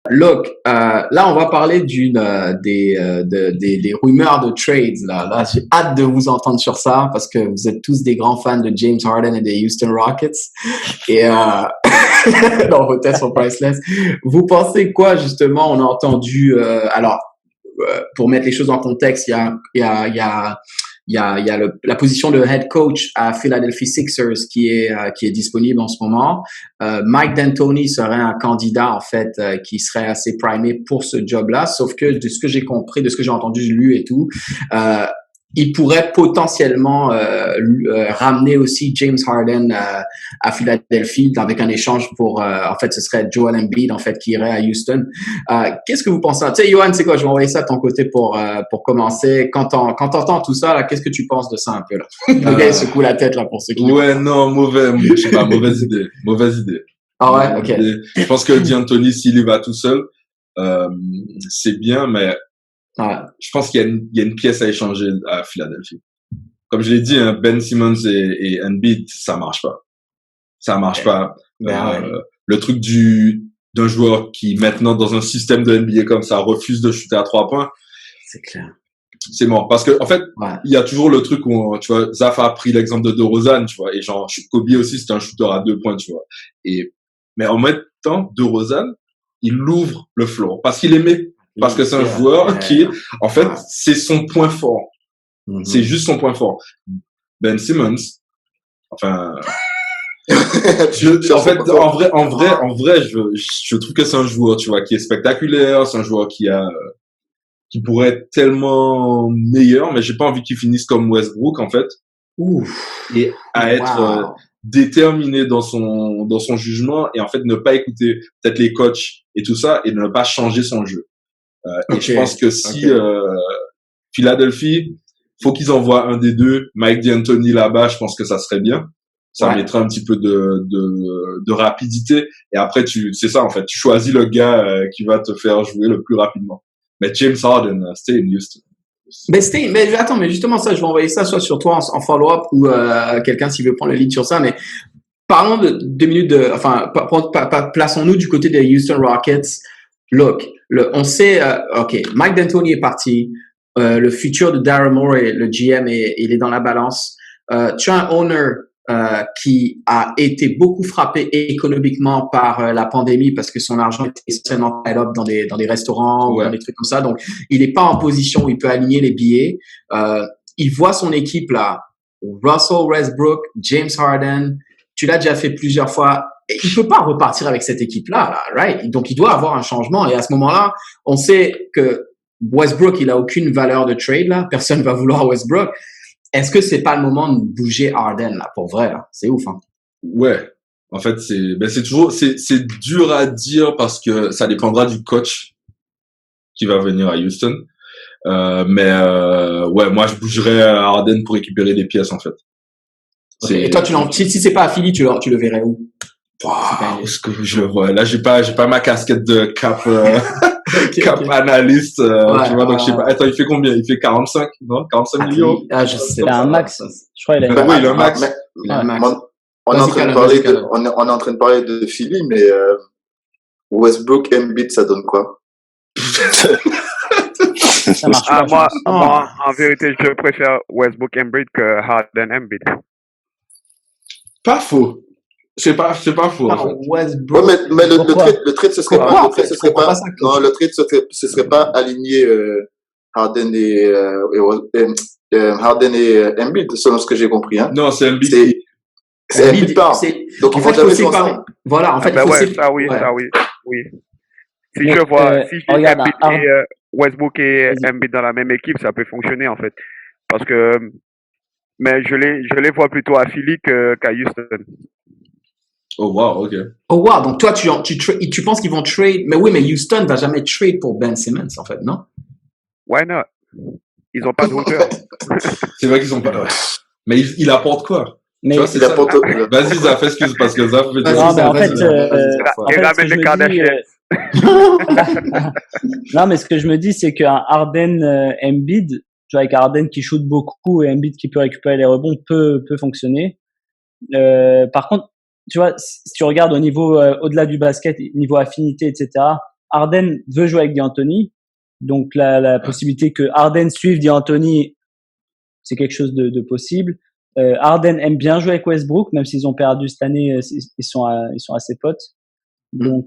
Look, là, on va parler des rumeurs de trades. Là, j'ai hâte de vous entendre sur ça parce que vous êtes tous des grands fans de James Harden et des Houston Rockets. Et non, vos tests sont priceless. Vous pensez quoi justement? On a entendu. Alors, pour mettre les choses en contexte, il y a la position de head coach à Philadelphie Sixers qui est disponible en ce moment. Mike D'Antoni serait un candidat en fait qui serait assez primé pour ce job-là. Sauf que de ce que j'ai compris, de ce que j'ai entendu, lu et tout, il pourrait potentiellement ramener aussi James Harden à Philadelphie avec un échange pour en fait ce serait Joel Embiid en fait qui irait à Houston. Qu'est-ce que vous pensez? Tu sais, Johan, c'est quoi? Je vais envoyer ça de ton côté pour commencer. Quand t'entends tout ça là, qu'est-ce que tu penses de ça un peu là? Le gars il secoue la tête là pour ceux qui. Ouais, non, je sais pas, mauvaise idée. Ah ouais, ok. Je pense que D'Antoni, s'il y va tout seul, c'est bien, mais Ouais. je pense qu'il y a une pièce à échanger à Philadelphie. Comme je l'ai dit, hein, Ben Simmons et Embiid, ça marche pas. Ça marche pas. Ouais. Le truc d'un joueur qui maintenant dans un système de NBA comme ça refuse de shooter à 3 points. C'est clair. C'est mort. Parce que, en fait, il y a toujours le truc où, tu vois, Zaf a pris l'exemple de DeRozan, tu vois, et genre, Kobe aussi, c'était un shooter à 2 points, tu vois. Mais en même temps, DeRozan, il ouvre le floor. Parce qu'il aimait. Parce que c'est un joueur qui, en fait, c'est son point fort. C'est juste son point fort. Ben Simmons, enfin, en vrai, je trouve que c'est un joueur, tu vois, qui est spectaculaire, c'est un joueur qui pourrait être tellement meilleur, mais j'ai pas envie qu'il finisse comme Westbrook, en fait. Ouf. Et à être déterminé dans son jugement et en fait ne pas écouter peut-être les coachs et tout ça et ne pas changer son jeu. Et je pense que si Philadelphie, faut qu'ils envoient un des deux, Mike D'Antoni là-bas, je pense que ça serait bien. Ça mettrait un petit peu de rapidité. Et après, c'est ça en fait, tu choisis le gars qui va te faire jouer le plus rapidement. Mais James Harden, stay in Houston. Mais attends, mais justement ça, je vais envoyer ça soit sur toi en follow-up ou quelqu'un s'il veut prendre le lead sur ça. Mais parlons de 2 minutes plaçons-nous du côté des Houston Rockets. Look, on sait, Mike D'Antoni est parti. Le futur de Daryl Morey, le GM, il est dans la balance. Tu as un owner qui a été beaucoup frappé économiquement par la pandémie parce que son argent était extrêmement tied up dans des restaurants ou dans des trucs comme ça. Donc, il n'est pas en position où il peut aligner les billets. Il voit son équipe là, Russell Westbrook, James Harden. Tu l'as déjà fait plusieurs fois. Et il peut pas repartir avec cette équipe-là, right? Donc, il doit avoir un changement. Et à ce moment-là, on sait que Westbrook, il a aucune valeur de trade, là. Personne va vouloir Westbrook. Est-ce que c'est pas le moment de bouger Harden, là, pour vrai, là? C'est ouf, hein. Ouais. En fait, c'est dur à dire parce que ça dépendra du coach qui va venir à Houston. Ouais, moi, je bougerais Harden pour récupérer des pièces, en fait. Okay. Et toi, si c'est pas à Philly, tu le verrais où? Wow, ce que je le vois. Là, j'ai pas ma casquette de cap, analyste, tu vois, donc je sais pas. Attends, il fait combien? Il fait 45, non? 45 millions? Ah, je sais. Il a un max. Je crois qu'il a oui, il a un max. On est en train de parler de Philly, mais, Westbrook, Embiid, ça donne quoi? Ça marche pas. Moi, en vérité, je préfère Westbrook Embiid que Harden Embiid. Pas faux. C'est pas faux. En fait. Westbrook. Ouais, mais le trade, ce serait pas, non, le trade, ce serait pas aligné, Harden et Embiid, selon ce que j'ai compris, hein. Non, c'est Embiid. C'est Embiid part. Donc, en fait, il faut séparer. Voilà, en fait, il faut séparer. Ça oui. Si j'ai Embiid et Westbrook et Embiid dans la même équipe, ça peut fonctionner, en fait. Parce que, mais je les vois plutôt à Philly qu'à Houston. Oh wow, ok. Oh wow, donc toi tu penses qu'ils vont trade, mais oui, mais Houston va jamais trade pour Ben Simmons en fait, non? Why not? Ils ont pas de hauteur. C'est vrai qu'ils ont pas de hauteur. Mais il apporte quoi? Mais tu vois, c'est ça. Vas-y, Zaf, excuse parce que Zaf veut dire. Non, mais en fait, non, mais ce que je me dis, c'est qu'un Harden Embiid, tu vois, avec Harden qui shoot beaucoup et Embiid qui peut récupérer les rebonds peut fonctionner. Par contre, tu vois, si tu regardes au niveau au-delà du basket, niveau affinité, etc., Harden veut jouer avec D'Antoni, donc la possibilité que Harden suive D'Antoni, c'est quelque chose de possible. Harden aime bien jouer avec Westbrook, même s'ils ont perdu cette année, ils sont assez potes. Donc,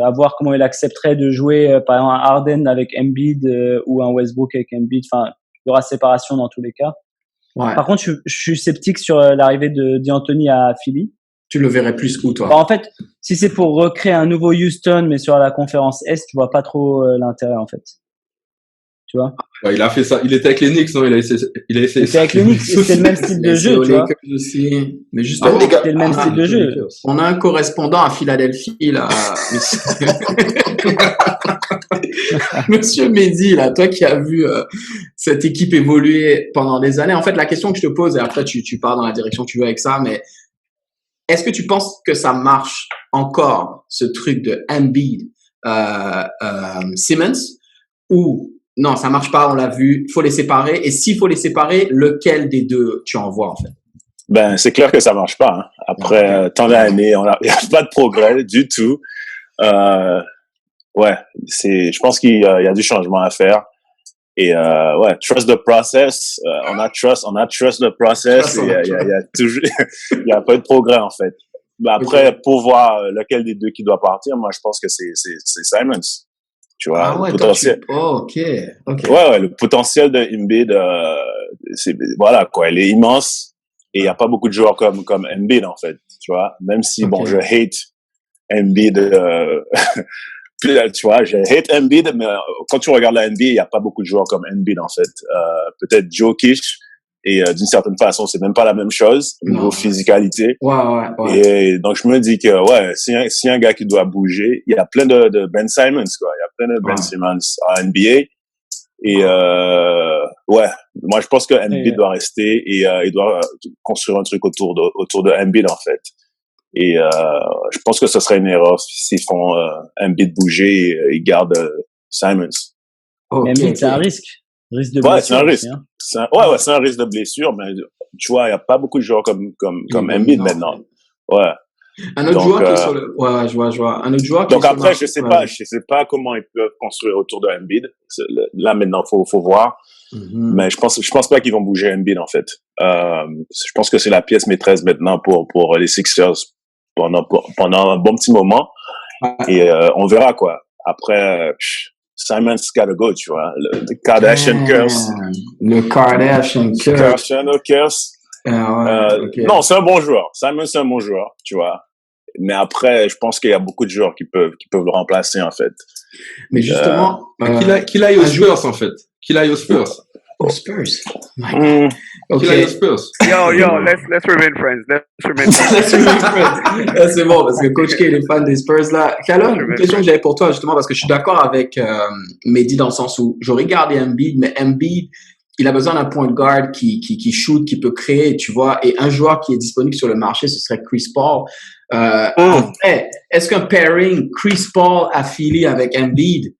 à voir comment il accepterait de jouer, par exemple, un Harden avec Embiid ou un Westbrook avec Embiid. Enfin, il y aura séparation dans tous les cas. Ouais. Par contre, je suis sceptique sur l'arrivée de D'Antoni à Philly. Tu le verrais plus où, toi? En fait, si c'est pour recréer un nouveau Houston, mais sur la conférence Est, tu vois pas trop l'intérêt, en fait. Tu vois? Ouais, il a fait ça. Il était avec les Knicks, non? Il a essayé ça. Avec les Knicks, c'est le même style de jeu, tu vois. Aussi. Mais justement, c'est le même style de jeu. On a un correspondant à Philadelphie, là. Monsieur Mehdi, là, toi qui as vu cette équipe évoluer pendant des années. En fait, la question que je te pose, et après tu pars dans la direction que tu veux avec ça, mais est-ce que tu penses que ça marche encore, ce truc de Embiid, Simmons, ou non, ça marche pas, on l'a vu, il faut les séparer. Et s'il faut les séparer, lequel des deux tu envoies, en fait? Ben, c'est clair que ça marche pas, hein. Après tant d'années, il n'y a pas de progrès du tout. Ouais, je pense qu'il y a du changement à faire. Et ouais, trust the process. On a trust the process. Il y a toujours, il y a pas de progrès, en fait. Ben après, pour voir lequel des deux qui doit partir, moi, je pense que c'est Simons. Tu vois, ah ouais, le potentiel. ok. Ouais, le potentiel de Embiid, voilà, quoi, il est immense. Et il n'y a pas beaucoup de joueurs comme Embiid, en fait. Tu vois, même si, bon, je hate Embiid, tu vois, je hate Embiid, mais quand tu regardes la NBA, il n'y a pas beaucoup de joueurs comme Embiid, en fait. Peut-être Jokic, et d'une certaine façon, c'est même pas la même chose au niveau physicalité. Ouais. Et donc, je me dis que, ouais, si un gars qui doit bouger, il y a plein de Ben Simmons, quoi. Il y a plein de Ben Simmons en NBA. Et ouais, moi, je pense que Embiid doit rester et il doit construire un truc autour de Embiid, en fait. Et je pense que ce serait une erreur s'ils font Embiid bouger et ils gardent Simmons. Mais Embiid, c'est un risque. Risque de blessure. Ouais, c'est un risque. Hein. C'est un risque de blessure, mais tu vois, il n'y a pas beaucoup de joueurs comme Embiid maintenant. Ouais. Un autre joueur qui est sur le... Ouais, je vois. Un autre joueur qui donc après, je sais pas comment ils peuvent construire autour de Embiid. Là, maintenant, faut voir. Mais je pense pas qu'ils vont bouger Embiid, en fait. Je pense que c'est la pièce maîtresse maintenant pour les Sixers pendant un bon petit moment. Et on verra, quoi. Après, Simon's gotta go, tu vois. Le Kardashian curse. Le Kardashian curse. Non, c'est un bon joueur. Simon, c'est un bon joueur, tu vois. Mais après, je pense qu'il y a beaucoup de joueurs qui peuvent le remplacer, en fait. Mais justement, qu'il aille aux Spurs, en fait. Qu'il aille aux Spurs. Aux Spurs. Qu'il aille aux Spurs. Yo, let's remain friends. C'est bon, parce que Coach K est fan des Spurs, là. Kala, une question que j'avais pour toi, justement, parce que je suis d'accord avec Mehdi dans le sens où j'aurais gardé Embiid, mais Embiid, il a besoin d'un point guard qui shoot, qui peut créer, tu vois, et un joueur qui est disponible sur le marché, ce serait Chris Paul. En fait, est-ce qu'un pairing Chris Paul à Philly avec Embiid,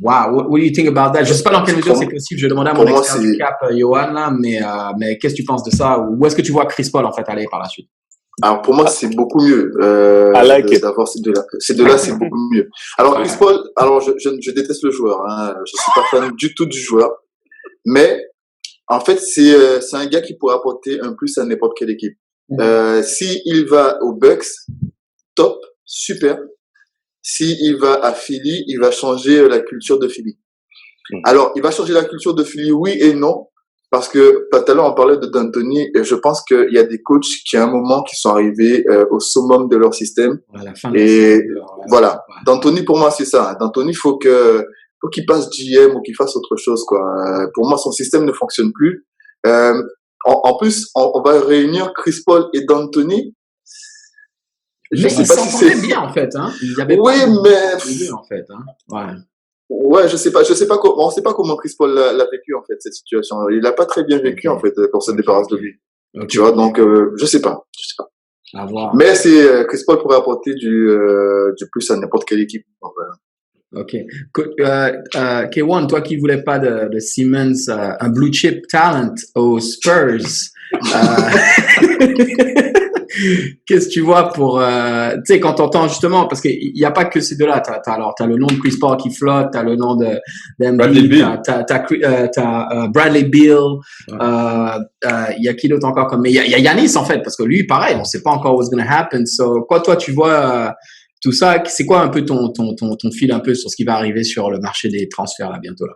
wow, what do you think about that? Je sais pas dans quelle mesure c'est possible. Je demandais à mon expert du cap, Johan, là, mais qu'est-ce que tu penses de ça? Où est-ce que tu vois Chris Paul, en fait, aller par la suite? Alors, pour moi, c'est beaucoup mieux. D'avoir ces deux-là. Ces deux-là, c'est beaucoup mieux. Alors, Chris Paul, je déteste le joueur, hein. Je suis pas fan du tout du joueur. Mais, en fait, c'est un gars qui pourrait apporter un plus à n'importe quelle équipe. Si il va aux Bucks, top, super. Si il va à Philly, il va changer la culture de Philly. Alors, il va changer la culture de Philly, oui et non, parce que tout à l'heure on parlait de D'Antoni et je pense qu'il y a des coachs qui à un moment qui sont arrivés au summum de leur système. Et voilà, D'Antoni pour moi c'est ça. D'Antoni faut qu'il passe GM ou qu'il fasse autre chose, quoi. Pour moi son système ne fonctionne plus. En plus, on va réunir Chris Paul et D'Antoni. Je sais pas si c'est bien, en fait, hein. Il y avait mais en fait, hein. Ouais, je sais pas comment, on sait pas comment Chris Paul l'a vécu, en fait, cette situation. Il a pas très bien vécu, en fait, quand on se débarrasse de lui. Tu vois, donc, je sais pas. À voir. Mais Chris Paul pourrait apporter du plus à n'importe quelle équipe. Ok. K1, toi qui voulais pas de Simmons, un blue chip talent aux Spurs, Qu'est-ce que tu vois pour, tu sais, quand t'entends justement, parce qu'il n'y a pas que ces deux-là. T'as le nom de Chris Paul qui flotte, t'as le nom Bradley t'as Bradley Beal, il y a qui d'autre encore comme, mais il y a Giannis en fait, parce que lui, pareil, on sait pas encore what's gonna happen. So, quoi, toi, tu vois, tout ça, c'est quoi un peu ton fil un peu sur ce qui va arriver sur le marché des transferts là bientôt là?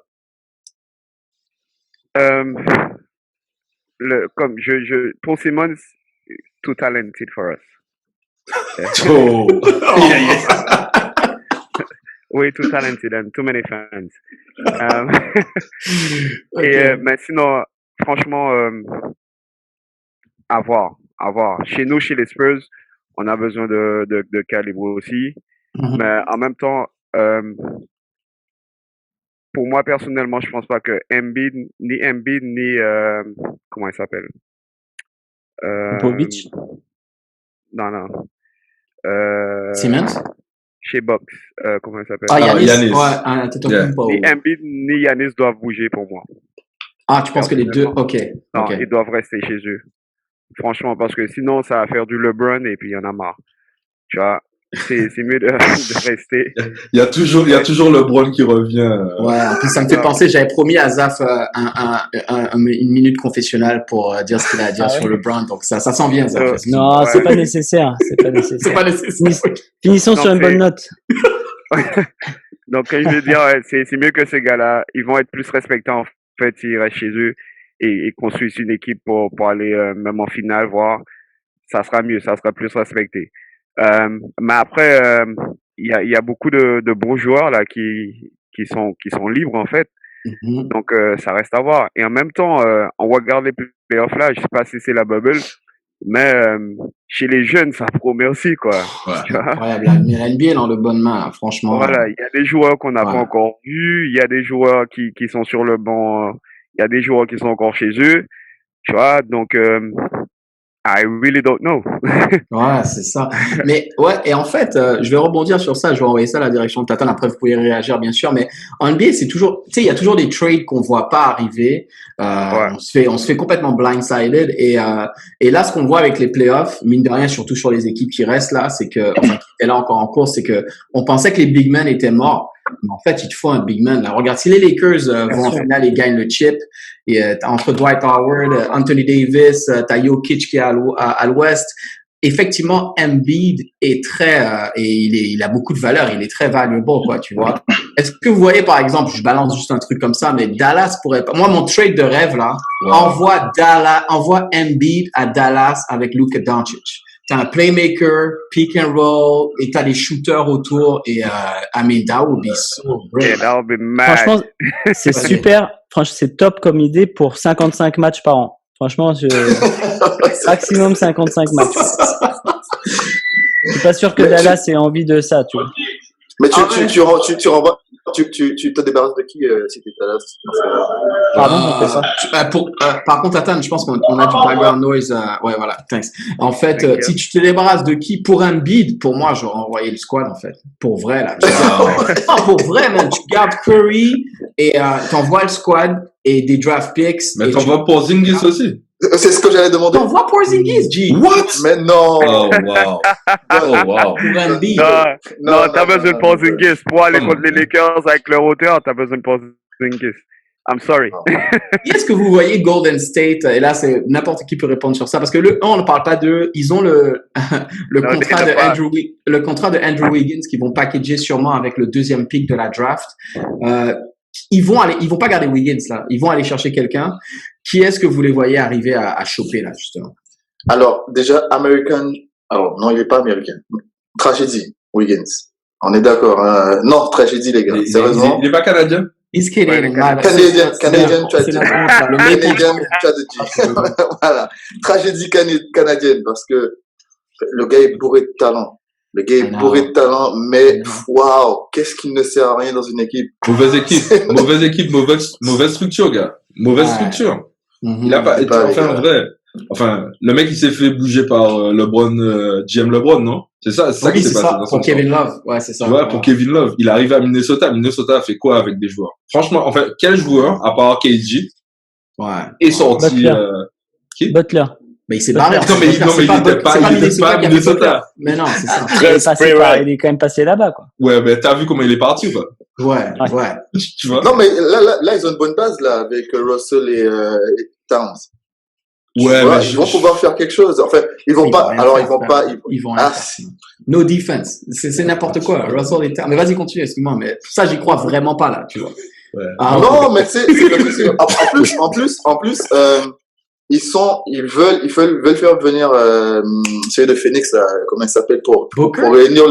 Comme Paul Simmons, too talented for us. Oh. Way too talented and too many fans. Okay. Mais sinon, franchement, à voir. Chez nous, chez les Spurs, on a besoin de calibre aussi. Mais en même temps, pour moi personnellement, je pense pas que Embiid ni comment il s'appelle? Popovic? Non. Simmons? Chez Bucks, comment il s'appelle? Giannis. Ni Embiid ni Giannis doivent bouger pour moi. Ah, tu penses que les deux? Ok. Non, ils doivent rester chez eux. Franchement, parce que sinon, ça va faire du LeBron et puis il y en a marre. Tu vois? C'est mieux de rester. Il y a toujours LeBron qui revient. Ouais, en plus, ça me fait penser, j'avais promis à Zaf une minute confessionnelle pour dire ce qu'il a à dire sur LeBron, donc ça s'en vient, Zaf. Non, c'est pas nécessaire. C'est pas nécessaire. Finissons sur une bonne note. Donc, je veux dire, c'est mieux que ces gars-là, ils vont être plus respectés en fait s'ils restent chez eux et construisent une équipe pour aller même en finale, voir. Ça sera mieux, ça sera plus respecté. Mais après, il y a beaucoup de bons joueurs là qui sont libres en fait. Donc ça reste à voir. Et en même temps, on regarde les playoffs là. Je sais pas si c'est la bubble, mais chez les jeunes, ça promet aussi quoi. Ouais, incroyable. La NBA est dans de bonnes mains, franchement. Voilà, il y a des joueurs qu'on n'a pas encore vus. Il y a des joueurs qui sont sur le banc. Il y a des joueurs qui sont encore chez eux. Tu vois, donc I really don't know. Ouais, c'est ça. Mais ouais, et en fait, je vais rebondir sur ça. Je vais envoyer ça à la direction de Tatane. Après, vous pouvez réagir, bien sûr. Mais en NBA, c'est toujours, tu sais, il y a toujours des trades qu'on voit pas arriver. On se fait complètement blindsided. Et là, ce qu'on voit avec les playoffs, mine de rien, surtout sur les équipes qui restent là, c'est que, enfin, qui étaient là encore en course, c'est que on pensait que les big men étaient morts. Mais en fait, il te faut un big man. Là, regarde, si les Lakers vont en finale et gagnent le chip, et entre Dwight Howard, Anthony Davis, t'as Jokic qui est à l'ouest. Effectivement, Embiid est très et il a beaucoup de valeur. Il est très valuable, quoi, tu vois. Est-ce que vous voyez, par exemple, je balance juste un truc comme ça, mais Dallas pourrait pas. Moi, mon trade de rêve là, envoie Embiid à Dallas avec Luka Doncic. T'as un playmaker, pick and roll, et t'as des shooters autour, et I mean, that would be so great. Yeah, that would be mad. Franchement, c'est super. Franchement, c'est top comme idée pour 55 matchs par an. Franchement, maximum 55 matchs. Je suis pas sûr que Dallas ait envie de ça, tu vois. Mais tu renvoies. Tu te débarrasses de qui si t'es Dallas? Pardon, on fait ça. Par contre, attends, je pense qu'on a du background noise. Ouais, voilà, thanks. En fait, si tu te débarrasses de qui pour un bid, pour moi, j'aurais envoyé le squad, en fait. Pour vrai, là. Pour vrai, man. Tu gardes Curry et t'envoies le squad et des draft picks. Mais t'envoies Porzingis aussi. C'est ce que j'allais demander. T'envoies Porzingis, G. What? Mais non. Oh, wow. Pour un bid. Non, t'as besoin de Porzingis. Pour aller contre les Lakers avec leur hauteur, t'as besoin de Porzingis. I'm sorry. Est-ce que vous voyez Golden State, et là, c'est n'importe qui peut répondre sur ça, parce que on ne parle pas d'eux, ils ont le contrat de Andrew Wiggins qu'ils vont packager sûrement avec le deuxième pick de la draft. Ils vont pas garder Wiggins, là. Ils vont aller chercher quelqu'un. Qui est-ce que vous les voyez arriver à choper, là, justement? Alors, déjà, alors, non, il est pas américain. Tragédie, Wiggins. On est d'accord, hein? Non, tragédie, les gars. Sérieusement. Il est pas canadien? He's kidding. Canadian tragedy. Canadian tragedy. Voilà. Tragédie canadienne, parce que le gars est bourré de talent. Le gars est bourré de talent, mais waouh, qu'est-ce qu'il ne sert à rien dans une équipe. Mauvaise équipe, mauvaise structure, gars. Mauvaise structure. Il a pas, enfin, le mec, il s'est fait bouger par LeBron, GM LeBron, non? C'est ça qui s'est passé dans son pour Kevin Love. Ouais, c'est ça. Ouais, pour Kevin Love. Il arrive à Minnesota. Minnesota a fait quoi avec des joueurs? Franchement, en fait, quel joueur, à part KG, est sorti, Butler. Mais il s'est barré. Non, mais il était pas à Minnesota. Mais non, c'est ça. Il est quand même passé là-bas, quoi. Ouais, mais t'as vu comment il est parti, quoi. Ouais. Tu vois? Non, mais là, ils ont une bonne base, là, avec Russell et Towns. Ouais, mais ils vont pouvoir faire quelque chose. Enfin, ils vont pas. Alors, ils vont pas. Ils vont. No defense. C'est n'importe quoi. Russell et Towns. Mais vas-y, continue. Excuse-moi, mais ça, j'y crois vraiment pas là, tu vois. Ouais. Non, mais c'est en plus, ils veulent faire venir celui de Phoenix là, comment il s'appelle pour réunir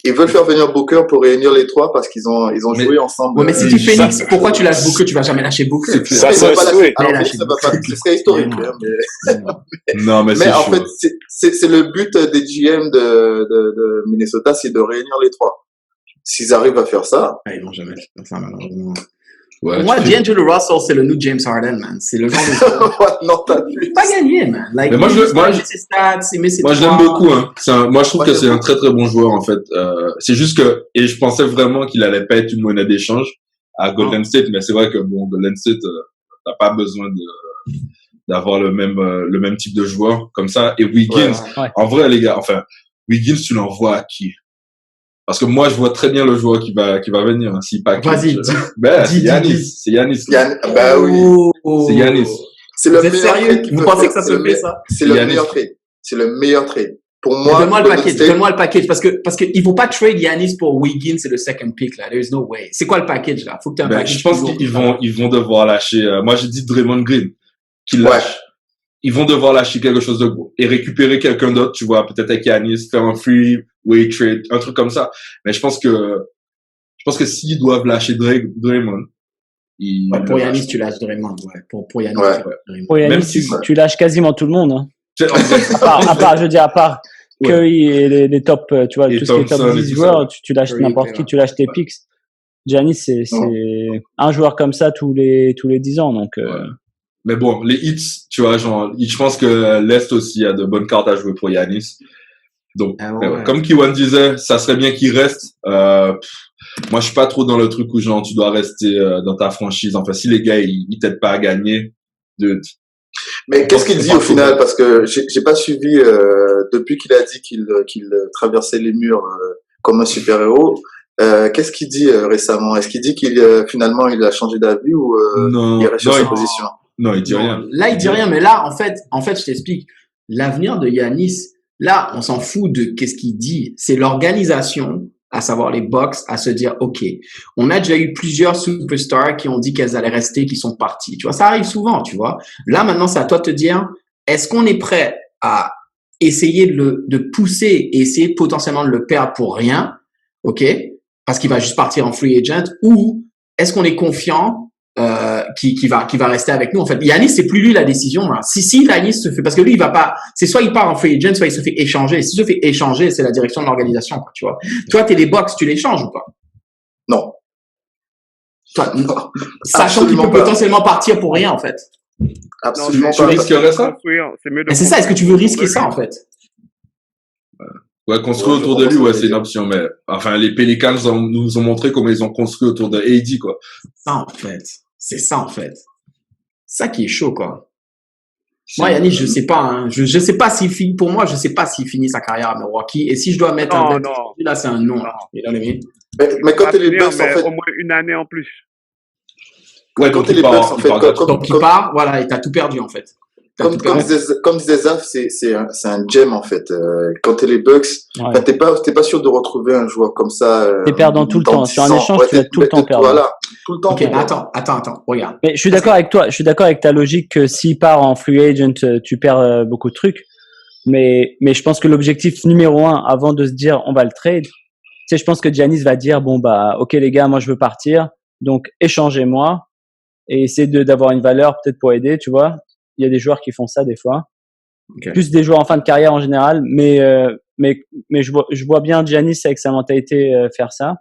ils veulent faire venir Booker pour réunir les trois parce qu'ils ont joué ensemble. Ouais, mais si tu Phoenix, pourquoi tu lâches Booker? Tu vas jamais lâcher Booker. Ça serait ce serait historique. Non, mais en fait, c'est le but des GM de Minnesota, c'est de réunir les trois. S'ils arrivent à faire ça, ils vont jamais faire ça malheureusement. Ouais, pour moi, D'Angelo Russell, c'est le nouveau James Harden, man. C'est le genre de. Non, t'as plus. Pas gagné, man. Like, mais moi, je l'aime beaucoup, hein. Moi, je trouve que c'est un très, très bon joueur, en fait. C'est juste que, et je pensais vraiment qu'il allait pas être une monnaie d'échange à Golden State, mais c'est vrai que, bon, Golden State, t'as pas besoin d'avoir le même type de joueur comme ça. Et Wiggins, en vrai, les gars, enfin, Wiggins, tu l'envoies à qui? Parce que moi, je vois très bien le joueur qui va venir, hein, si pas. Vas-y, c'est Giannis. Bah oui. C'est Giannis. C'est le meilleur trade. Vous pensez que ça se fait, ça? C'est le meilleur trade. C'est le meilleur trade. Pour moi. Donne-moi le package. Parce que ils vont pas trade Giannis pour Wiggins et le second pick, là. There's no way. C'est quoi le package, là? Faut que tu aies un package. Je pense qu'ils vont devoir lâcher, moi, j'ai dit Draymond Green. Qu'il lâche. Ils vont devoir lâcher quelque chose de gros et récupérer quelqu'un d'autre, tu vois, peut-être avec Giannis, faire un free-way trade, un truc comme ça. Mais je pense que s'ils doivent lâcher Draymond, pour Giannis, tu lâches Draymond, ouais. Pour Giannis, pour Giannis, tu lâches quasiment tout le monde, hein. à part Curry et les top, tu vois, tout ce qui est top 10 joueurs, tu lâches n'importe qui, tu lâches tes picks. Giannis, c'est un joueur comme ça tous les 10 ans, donc. Mais bon, les hits, tu vois, genre, je pense que l'Est aussi a de bonnes cartes à jouer pour Giannis. Donc, comme Kiwan disait, ça serait bien qu'il reste. Moi, je suis pas trop dans le truc où genre tu dois rester dans ta franchise. Enfin, si les gars ils t'aident pas à gagner, mais qu'est-ce qu'il dit au final? Parce que j'ai pas suivi depuis qu'il a dit qu'il traversait les murs comme un super-héros. Qu'est-ce qu'il dit récemment? Est-ce qu'il dit qu'il finalement il a changé d'avis ou il reste sur sa position? Non, il dit rien. Là, il dit rien, mais là, en fait, je t'explique. L'avenir de Giannis, là, on s'en fout de qu'est-ce qu'il dit. C'est l'organisation, à savoir les Bucks, à se dire, OK, on a déjà eu plusieurs superstars qui ont dit qu'elles allaient rester, qui sont parties. Tu vois, ça arrive souvent, tu vois. Là, maintenant, c'est à toi de te dire, est-ce qu'on est prêt à essayer de pousser et essayer potentiellement de le perdre pour rien, OK, parce qu'il va juste partir en free agent, ou est-ce qu'on est confiant qui va rester avec nous. En fait, Giannis, c'est plus lui la décision. Hein. Si Giannis se fait, parce que lui, il va pas, c'est soit il part en free agent, soit il se fait échanger. Et s'il se fait échanger, c'est la direction de l'organisation, quoi, tu vois. Toi, t'es les Bucks, tu l'échanges ou pas? Non. Toi, non. Sachant qu'il peut potentiellement partir pour rien, en fait. Absolument pas. Tu risquerais ça? C'est ça. Est-ce que tu veux risquer ça, en fait? Ouais, construire autour de lui, ouais, c'est une option, mais, enfin, les Pelicans nous ont montré comment ils ont construit autour de AD, quoi. C'est ça, en fait. Ça qui est chaud, quoi. Moi, Yannick, je sais pas, hein. Je sais pas s'il finit, pour moi, je sais pas s'il finit sa carrière à Milwaukee. Et si je dois mettre un bet, là, c'est un non, là. Mais quand t'es les Bucks, en fait. Au moins une année en plus. Ouais, quand t'es les Bucks, en fait. Donc, il part, voilà, et t'as tout perdu, en fait. Comme disait Zaf, c'est un gem en fait. Quand t'es les Bucks, t'es pas sûr de retrouver un joueur comme ça. T'es perdant tout le temps. Sur un échange, tu vas tout le temps perdre. Voilà, tout le temps. Ok, attends, regarde. Mais je suis d'accord avec toi. Je suis d'accord avec ta logique que s'il part en free agent, tu perds beaucoup de trucs. Mais je pense que l'objectif numéro 1, avant de se dire on va le trade, tu sais, je pense que Giannis va dire bon bah ok les gars, moi je veux partir, donc échangez-moi et essayez d'avoir une valeur peut-être pour aider, tu vois. Il y a des joueurs qui font ça des fois, plus des joueurs en fin de carrière en général, mais je vois bien Giannis avec sa mentalité faire ça.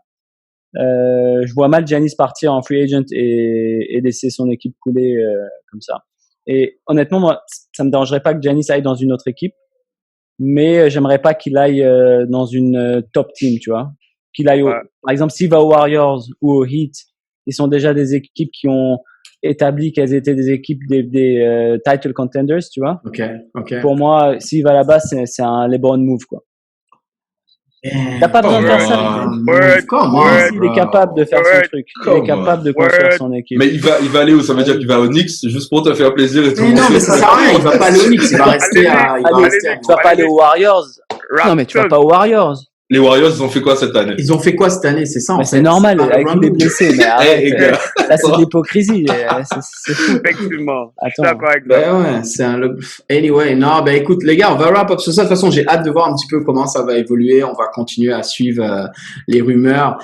Je vois mal Giannis partir en free agent et laisser son équipe couler comme ça. Et honnêtement, moi, ça me dérangerait pas que Giannis aille dans une autre équipe, mais j'aimerais pas qu'il aille dans une top team, tu vois. Qu'il aille par exemple, s'il va aux Warriors ou aux Heat, ils sont déjà des équipes qui ont établi qu'elles étaient des équipes des title contenders, tu vois. Ok. Pour moi, s'il va là-bas, c'est un LeBron move, quoi. T'as pas besoin de faire ça. Il est capable de faire son truc. Il est capable de construire son équipe. Mais il va aller où? Ça veut dire qu'il va au Knicks juste pour te faire plaisir et tout. Mais non, mais ça sert à rien. Il va pas aller au Knicks. Il va rester à. Tu vas pas aller aux Warriors. Non, mais tu vas pas aux Warriors. Les Warriors, ils ont fait quoi cette année? Ils ont fait quoi cette année? C'est ça, en fait. C'est normal, avec les blessés, mais arrête. Là, c'est de l'hypocrisie. C'est fou. Effectivement. Attends. D'accord avec ouais, c'est anyway, non, écoute, les gars, on va wrap up sur ça. De toute façon, j'ai hâte de voir un petit peu comment ça va évoluer. On va continuer à suivre les rumeurs.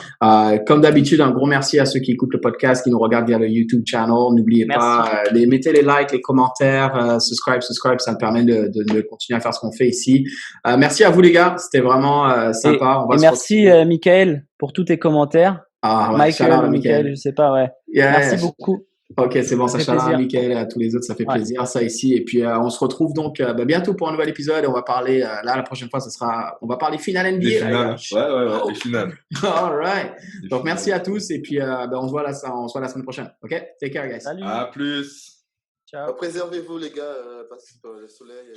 Comme d'habitude, un gros merci à ceux qui écoutent le podcast, qui nous regardent via le YouTube channel. N'oubliez pas, mettez les likes, les commentaires, subscribe, ça me permet de continuer à faire ce qu'on fait ici. Merci à vous, les gars. C'était vraiment sympa. Et merci, Michael, pour tous tes commentaires. Michael, je sais pas, ouais. Merci beaucoup. Ok, c'est bon, ça à Michael et à tous les autres, ça fait plaisir, ça ici. Et puis, on se retrouve donc bientôt pour un nouvel épisode. On va parler, la prochaine fois, on va parler finale NBA. Les finales, les finales. All right. Donc, merci à tous. Et puis, on se voit la semaine prochaine. Ok? Take care, guys. Salut. À plus. Ciao. Préservez-vous, les gars, parce que le soleil.